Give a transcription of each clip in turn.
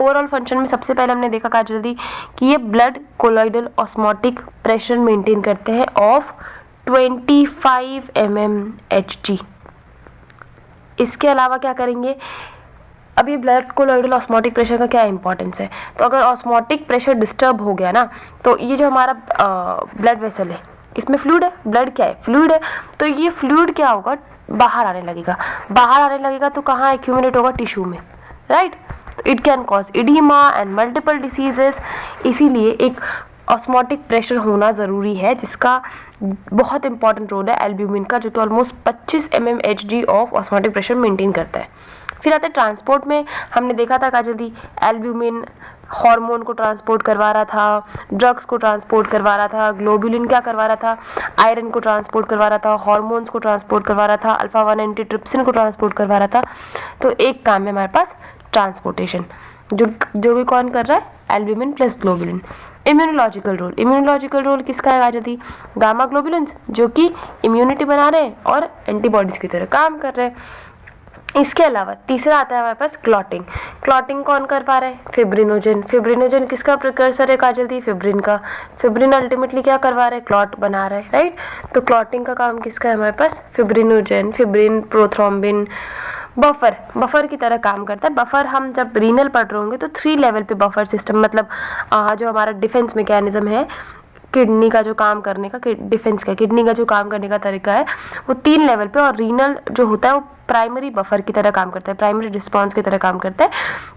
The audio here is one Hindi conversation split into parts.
ओवरऑल फंक्शन में सबसे पहले हमने देखा काजल जल्दी कि ये blood colloidal osmotic pressure maintain करते हैं ऑफ 25 mmHg। इसके अलावा क्या करेंगे, अब ये ब्लड कोलॉइडल ऑस्मोटिक प्रेशर का क्या इंपॉर्टेंस है, तो अगर ऑस्मोटिक प्रेशर डिस्टर्ब हो गया ना, तो ये जो हमारा ब्लड वेसल है इसमें फ्लूइड है, ब्लड क्या है, फ्लूइड है, तो ये फ्लूइड क्या होगा, बाहर आने लगेगा। बाहर आने लगेगा तो कहाँ एक्यूमुलेट होगा, टिश्यू में, right. It can cause oedema and multiple diseases. इसीलिए एक ऑस्मोटिक प्रेशर होना ज़रूरी है, जिसका बहुत इंपॉर्टेंट रोल है एल्ब्यूमिन का, जो कि almost 25 mmHg of osmotic pressure maintain करता है। फिर आते हैं ट्रांसपोर्ट में, हमने देखा था काजल दी एल्ब्यूमिन हार्मोन को ट्रांसपोर्ट करवा रहा था, ड्रग्स को ट्रांसपोर्ट करवा रहा था, ग्लोबुलिन क्या करवा रहा था, आयरन को ट्रांसपोर्ट करवा रहा था, हार्मोन्स को ट्रांसपोर्ट करवा रहा था, अल्फा 1 एंटीट्रिप्सिन को ट्रांसपोर्ट करवा रहा था। तो एक काम है हमारे पास ट्रांसपोर्टेशन, जो कि कौन कर रहा है, albumin plus globulin. Immunological role, immunological role किसका है काजल दी, गामा ग्लोबुलिन्स, जो कि इम्यूनिटी बना रहे हैं और एंटीबॉडीज की तरह काम कर रहे हैं। इसके अलावा तीसरा आता है हमारे पास क्लॉटिंग। क्लॉटिंग कौन कर पा रहा है, फिब्रिनोजन। फिब्रिनोजन किसका प्रिकर्सर है काजल दी, फिब्रिन का। फिब्रिन अल्टीमेटली क्या करवा रहा है, क्लॉट बना रहा है, राइट। तो क्लॉटिंग का काम किसका है हमारे पास, फिब्रिनोजन, फिब्रिन, प्रोथ्रोम्बिन। बफर की तरह काम करता है। बफर हम जब रीनल पढ़ रहे होंगे तो 3 लेवल पे बफर सिस्टम, मतलब जो हमारा डिफेंस मैकेनिज्म है, किडनी का जो काम करने का, डिफेंस का किडनी का जो काम करने का तरीका है वो 3 लेवल पे, और रीनल जो होता है वो प्राइमरी बफर की तरह काम करता है, प्राइमरी रिस्पॉन्स की तरह काम करता है।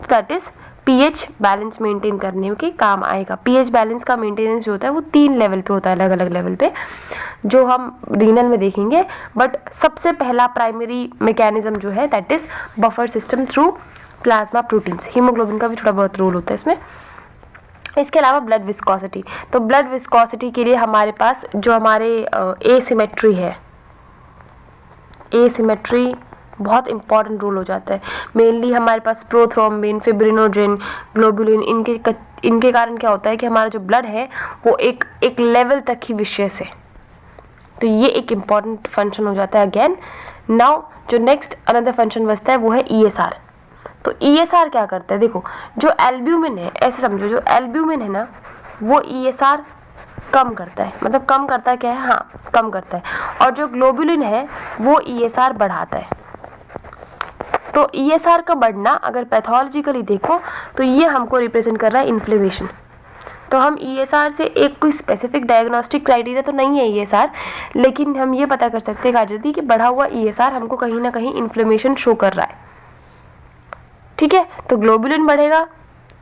That is pH balance maintain करने के काम आएगा। पीएच बैलेंस का मेंटेनेंस जो होता है वो 3 लेवल पे होता है, अलग अलग लेवल पे, जो हम रीनल में देखेंगे। बट सबसे पहला प्राइमरी मैकेनिज्म जो है that is buffer system through plasma proteins. Haemoglobin का भी थोड़ा बहुत रोल होता है इसमें। इसके अलावा ब्लड विस्कोसिटी, तो ब्लड विस्कोसिटी के लिए हमारे पास जो हमारे एसिमेट्री है, एसिमेट्री बहुत इंपॉर्टेंट रोल हो जाता है। मेनली हमारे पास प्रोथ्रोम्बिन, फिब्रिनोजन, ग्लोबुलिन, इनके कारण क्या होता है कि हमारा जो ब्लड है वो एक लेवल तक ही विशेष है। तो ये एक इम्पॉर्टेंट फंक्शन हो जाता है अगेन। नाउ जो नेक्स्ट अनदर फंक्शन बचता है वो है ईएसआर। तो ईएसआर क्या करता है, देखो जो एल्ब्यूमिन है, ऐसे समझो जो एल्ब्यूमिन है ना वो ईएसआर कम करता है, मतलब कम करता है क्या है, हाँ कम करता है, और जो ग्लोबुलिन है वो ईएसआर बढ़ाता है। तो ईएसआर का बढ़ना अगर पैथोलॉजिकली देखो तो ये हमको रिप्रेजेंट कर रहा है इन्फ्लेमेशन। तो हम ईएसआर से एक कोई स्पेसिफिक डायग्नोस्टिक क्राइटेरिया तो नहीं है ईएसआर, लेकिन हम ये पता कर सकते हैं काजल दी कि बढ़ा हुआ ईएसआर हमको कहीं ना कहीं इन्फ्लेमेशन शो कर रहा है, ठीक है। तो ग्लोबुलिन बढ़ेगा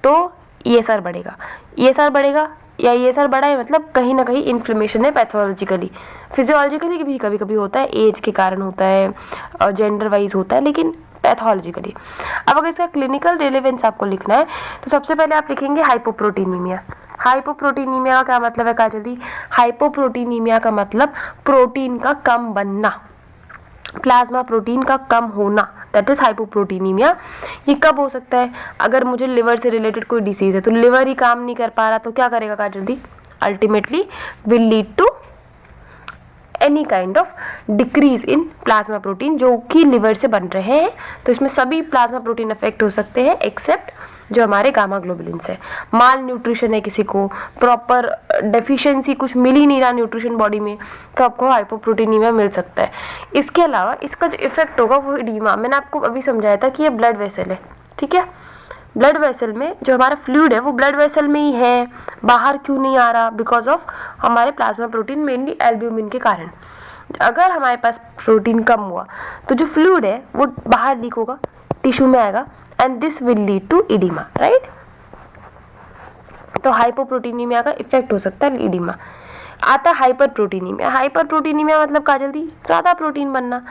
तो ईएसआर बढ़ेगा, ईएसआर बढ़ेगा या ईएसआर बढ़ा है मतलब कहीं ना कहीं इन्फ्लेमेशन है पैथोलॉजिकली। फिजियोलॉजिकली भी कभी कभी होता है, एज के कारण होता है, जेंडर वाइज होता है, लेकिन पैथोलॉजिकली। अब अगर इसका क्लिनिकल रिलेवेंस आपको लिखना है तो सबसे पहले आप लिखेंगे हाइपोप्रोटीनीमिया। हाइपोप्रोटीनीमिया का क्या मतलब है काजल दी, हाइपोप्रोटीनीमिया का मतलब प्रोटीन का कम बनना, प्लाज्मा प्रोटीन का कम होना, दैट इज हाइपोप्रोटीनीमिया। ये कब हो सकता है, अगर मुझे लिवर से रिलेटेड कोई डिसीज है, तो लिवर ही काम नहीं कर पा रहा तो क्या करेगा Kajal di, ultimately will lead to any kind of decrease in plasma protein जो कि लिवर से बन रहे हैं। तो इसमें सभी प्लाज्मा प्रोटीन अफेक्ट हो सकते हैं एक्सेप्ट जो हमारे गामा ग्लोबुलिन्स है। माल न्यूट्रिशन है, किसी को प्रॉपर डेफिशिएंसी कुछ मिल ही नहीं रहा न्यूट्रिशन बॉडी में, तो आपको हाइपोप्रोटीनीमिया मिल सकता है। इसके अलावा इसका जो इफेक्ट होगा वो एडीमा, मैंने आपको अभी समझाया था कि ये ब्लड वेसल है, ठीक है। ब्लड वेसल में जो हमारा फ्लूइड है वो ब्लड वेसल में ही है, बाहर क्यों नहीं आ रहा, बिकॉज ऑफ हमारे प्लाज्मा प्रोटीन मेनली एल्ब्यूमिन के कारण। अगर हमारे पास प्रोटीन कम हुआ तो जो फ्लूइड है वो बाहर लीक होगा, टिश्यू में आएगा, and this will lead to edema, right. तो हाइपोप्रोटीनीमिया का इफेक्ट हो सकता है इडीमा। आता है हाइपर प्रोटीनीमिया। हाइपर प्रोटीनीमिया मतलब क्या जल्दी, ज्यादा प्रोटीन बनना।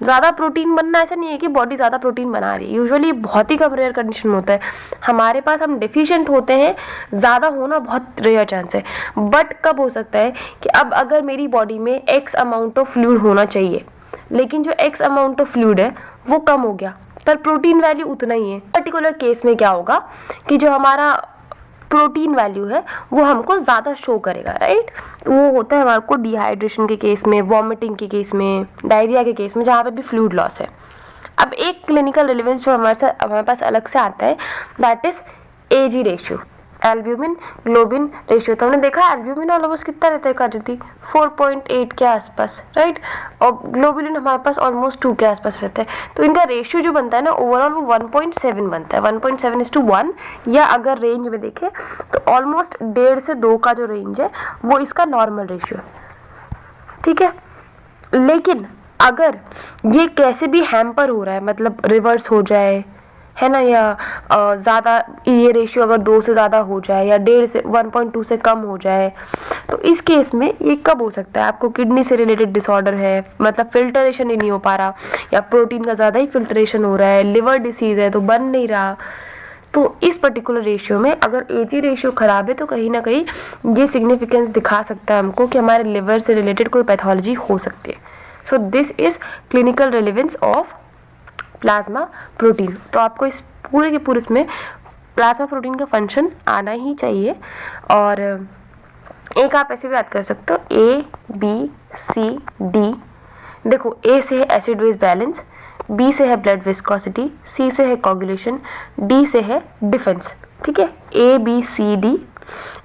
ज्यादा प्रोटीन बनना ऐसा नहीं है कि बॉडी ज्यादा प्रोटीन बना रही है, यूजुअली बहुत ही कम रेयर कंडीशन होता है हमारे पास, हम डेफिशिएंट होते हैं, ज्यादा होना बहुत रेयर चांस है। बट कब हो सकता है कि अब अगर मेरी बॉडी में एक्स अमाउंट ऑफ फ्लूइड होना चाहिए, लेकिन जो एक्स अमाउंट ऑफ फ्लूइड है वो कम हो गया, पर प्रोटीन वैल्यू उतना ही है। पर्टिकुलर केस में क्या होगा कि जो हमारा प्रोटीन वैल्यू है वो हमको ज़्यादा शो करेगा, राइट। वो होता है हमारे को डिहाइड्रेशन के केस में, वॉमिटिंग के केस में, डायरिया के केस में, जहाँ पे भी फ्लूइड लॉस है। अब एक क्लिनिकल रिलेवेंस जो हमारे पास अलग से आता है, that is AG ratio, albumin globin ratio. तो हमने देखा एल्ब्यूमिन ऑलमोस्ट कितना रहता है काजल, 4.8 के आसपास, राइट, और ग्लोबुलिन हमारे पास ऑलमोस्ट 2 के आसपास रहता है। तो इनका रेशियो जो बनता है ना ओवरऑल वो 1.7 बनता है, 1.7:1, या अगर रेंज में देखें तो ऑलमोस्ट 1.5 से 2 का जो रेंज है वो इसका नॉर्मल रेशियो है, ठीक है। लेकिन अगर ये कैसे भी हैम्पर हो रहा है, मतलब रिवर्स हो जाए, है ना, या ज़्यादा ये रेशियो अगर 2 से ज़्यादा हो जाए या 1.5 से 1.2 से कम हो जाए, तो इस केस में ये कब हो सकता है? आपको किडनी से रिलेटेड डिसऑर्डर है, मतलब फिल्टरेशन ही नहीं हो पा रहा, या प्रोटीन का ज़्यादा ही फिल्टरेशन हो रहा है, लिवर डिसीज़ है तो बन नहीं रहा। तो इस पर्टिकुलर रेशियो में अगर एजी रेशियो खराब है तो कहीं ना कहीं ये सिग्निफिकेंस दिखा सकता है हमको कि हमारे लिवर से रिलेटेड कोई पैथोलॉजी हो सकती है। So this is clinical relevance of plasma protein. तो आपको इस पूरे के पूरे इसमें प्लाज्मा प्रोटीन का फंक्शन आना ही चाहिए। और एक आप ऐसे भी याद कर सकते हो, ए बी सी डी। देखो, ए से है एसिड बेस बैलेंस, बी से है ब्लड विस्कोसिटी, सी से है कोगुलेशन, डी से है डिफेंस, ठीक है, A B C D.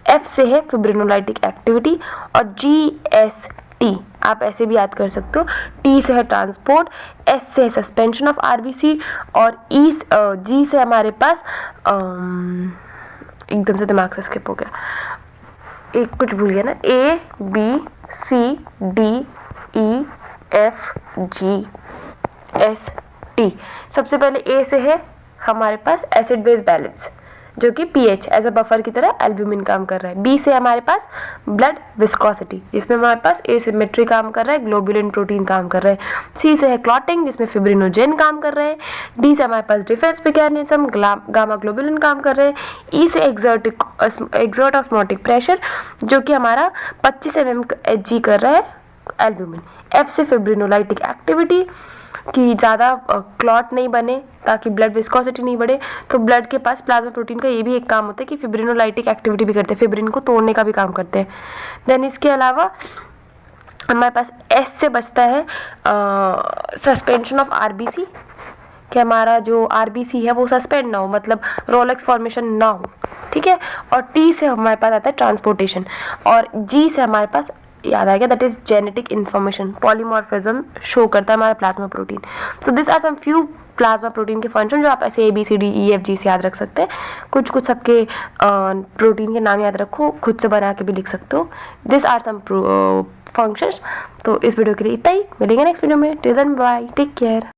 F से है फिब्रिनोलाइटिक एक्टिविटी, और जी एस टी आप ऐसे भी याद कर सकते हो। टी से है ट्रांसपोर्ट, एस से है सस्पेंशन ऑफ आरबीसी, और ई जी से हमारे पास एकदम से दिमाग से स्किप हो गया, एक कुछ भूल गया ना, A B C D E F G S T. सबसे पहले ए से है हमारे पास एसिड बेस बैलेंस, जो कि पीएच एज अ बफर की तरह एल्ब्यूमिन काम कर रहा है। बी से हमारे पास ब्लड विस्कोसिटी, जिसमें हमारे पास एसिमेट्री काम कर रहा है, ग्लोबुलिन प्रोटीन काम कर रहा है। सी से है क्लॉटिंग, जिसमें फिब्रिनोजेन काम कर रहे हैं। डी से हमारे पास डिफेंस मैकेनिज्म, गामा ग्लोबुलिन काम कर रहे हैं। ई से एक्सर्ट ऑस्मोटिक प्रेशर, जो कि हमारा 25 mmHg कर रहा है एल्ब्यूमिन। एफ से फिब्रिनोलाइटिक एक्टिविटी, कि ज़्यादा क्लॉट नहीं बने ताकि ब्लड विस्कोसिटी नहीं बढ़े। तो ब्लड के पास प्लाज्मा प्रोटीन का ये भी एक काम होता है कि फिब्रिनोलाइटिक एक्टिविटी भी करते हैं, फिब्रिन को तोड़ने का भी काम करते हैं। देन इसके अलावा हमारे पास एस से बचता है सस्पेंशन ऑफ आरबीसी, कि हमारा जो आरबीसी है वो सस्पेंड ना हो, मतलब रोलेक्स फॉर्मेशन ना हो, ठीक है। और टी से हमारे पास आता है ट्रांसपोर्टेशन, और जी से हमारे पास याद आएगा that is genetic information, polymorphism show करता है हमारा plasma protein. So this are some few plasma protein के फंक्शन जो आप ऐसे A B C D E F G से याद रख सकते हैं। कुछ कुछ सबके प्रोटीन के नाम याद रखो, खुद से बना के भी लिख सकते हो। This are some functions. तो इस वीडियो के लिए इतना ही, मिलेंगे नेक्स्ट वीडियो में। Till then bye, take care.